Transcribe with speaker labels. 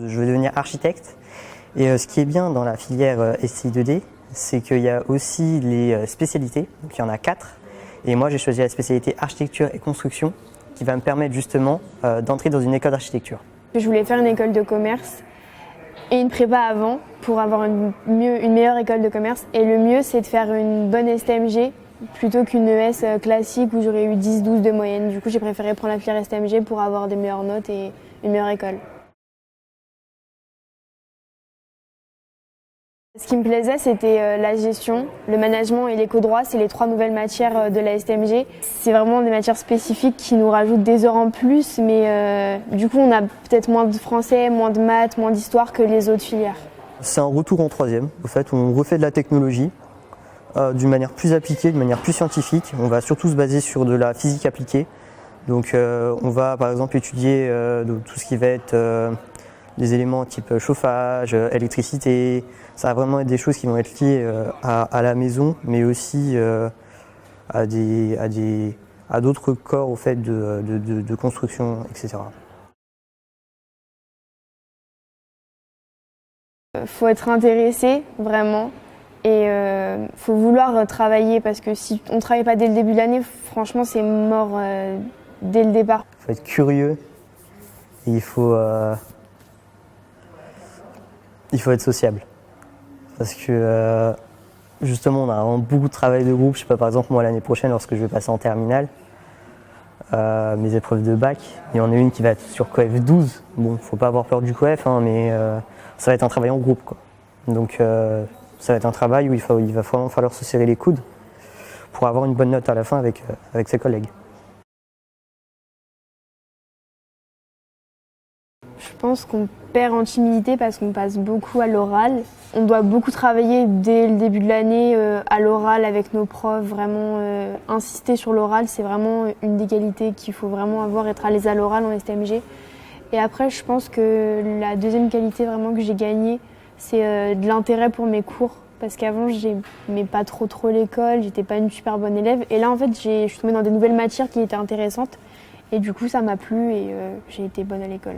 Speaker 1: Je veux devenir architecte et ce qui est bien dans la filière STI 2D, c'est qu'il y a aussi les spécialités, donc il y en a 4. Et moi j'ai choisi la spécialité architecture et construction qui va me permettre justement d'entrer dans une école d'architecture.
Speaker 2: Je voulais faire une école de commerce et une prépa avant pour avoir une meilleure école de commerce. Et le mieux c'est de faire une bonne STMG plutôt qu'une ES classique où j'aurais eu 10-12 de moyenne. Du coup j'ai préféré prendre la filière STMG pour avoir des meilleures notes et une meilleure école. Ce qui me plaisait, c'était la gestion, le management et l'éco-droit. C'est les 3 nouvelles matières de la STMG. C'est vraiment des matières spécifiques qui nous rajoutent des heures en plus, mais du coup, on a peut-être moins de français, moins de maths, moins d'histoire que les autres filières.
Speaker 1: C'est un retour en 3e. Au fait, on refait de la technologie d'une manière plus appliquée, d'une manière plus scientifique. On va surtout se baser sur de la physique appliquée. Donc, on va par exemple étudier tout ce qui va être des éléments type chauffage, électricité. Ça va vraiment être des choses qui vont être liées à la maison, mais aussi à d'autres corps au fait de construction, etc.
Speaker 2: Faut être intéressé vraiment et faut vouloir travailler parce que si on ne travaille pas dès le début de l'année, franchement c'est mort dès le départ.
Speaker 1: Il faut être curieux et il faut être sociable. Parce que justement, on a vraiment beaucoup de travail de groupe. Je sais pas, par exemple, moi l'année prochaine, lorsque je vais passer en terminale, mes épreuves de bac, il y en a une qui va être sur COEF 12. Bon, faut pas avoir peur du COEF, hein, mais ça va être un travail en groupe, quoi. Donc ça va être un travail où il va vraiment falloir se serrer les coudes pour avoir une bonne note à la fin avec ses collègues.
Speaker 2: Je pense qu'on perd en timidité parce qu'on passe beaucoup à l'oral. On doit beaucoup travailler dès le début de l'année à l'oral avec nos profs, vraiment insister sur l'oral, c'est vraiment une des qualités qu'il faut vraiment avoir, être à l'aise à l'oral en STMG. Et après, je pense que la deuxième qualité vraiment que j'ai gagnée, c'est de l'intérêt pour mes cours. Parce qu'avant, j'aimais pas trop l'école, j'étais pas une super bonne élève. Et là, en fait, je suis tombée dans des nouvelles matières qui étaient intéressantes. Et du coup, ça m'a plu et j'ai été bonne à l'école.